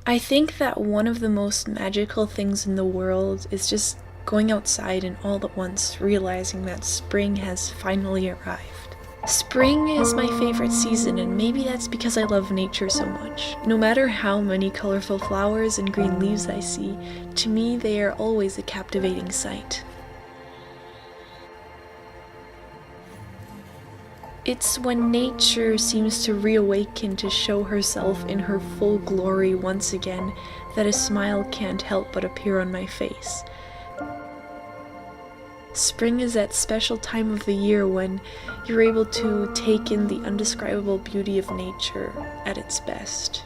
I think that one of the most magical things in the world is just going outside and all at once realizing that spring has finally arrived. Spring is my favorite season, and maybe that's because I love nature so much. No matter how many colorful flowers and green leaves I see, to me they are always a captivating sight. It's when nature seems to reawaken to show herself in her full glory once again that a smile can't help but appear on my face. Spring is that special time of the year when you're able to take in the undescribable beauty of nature at its best.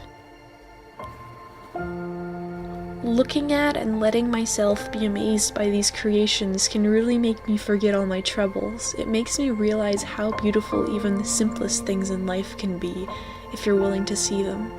Looking at and letting myself be amazed by these creations can really make me forget all my troubles. It makes me realize how beautiful even the simplest things in life can be, if you're willing to see them.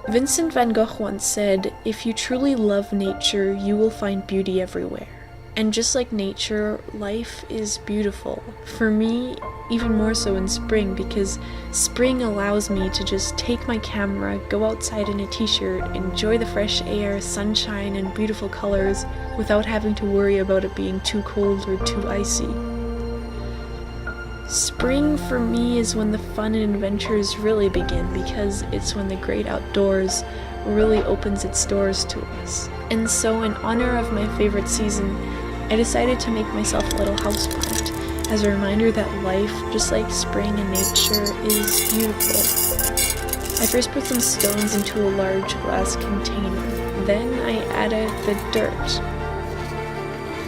Vincent Van Gogh once said, "If you truly love nature, you will find beauty everywhere." And just like nature, life is beautiful. For me, even more so in spring, because spring allows me to just take my camera, go outside in a t-shirt, enjoy the fresh air, sunshine, and beautiful colors without having to worry about it being too cold or too icy. Spring for me is when the fun and adventures really begin, because it's when the great outdoors really opens its doors to us. And so in honor of my favorite season, I decided to make myself a little houseplant, as a reminder that life, just like spring and nature, is beautiful. I first put some stones into a large glass container, then I added the dirt,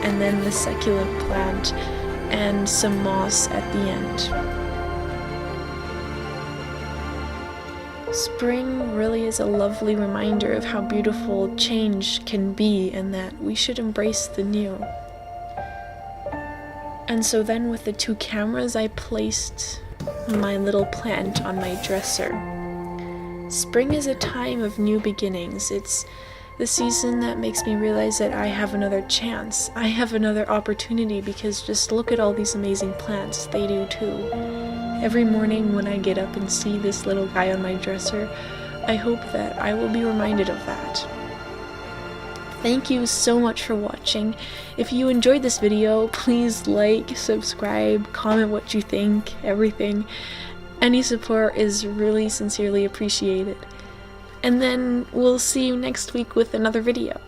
and then the succulent plant, and some moss at the end. Spring really is a lovely reminder of how beautiful change can be, and that we should embrace the new. And so then with the two cameras, I placed my little plant on my dresser. Spring is a time of new beginnings. It's the season that makes me realize that I have another chance. I have another opportunity, because just look at all these amazing plants. They do too. Every morning when I get up and see this little guy on my dresser, I hope that I will be reminded of that. Thank you so much for watching. If you enjoyed this video, please like, subscribe, comment what you think, everything. Any support is really sincerely appreciated. And then we'll see you next week with another video.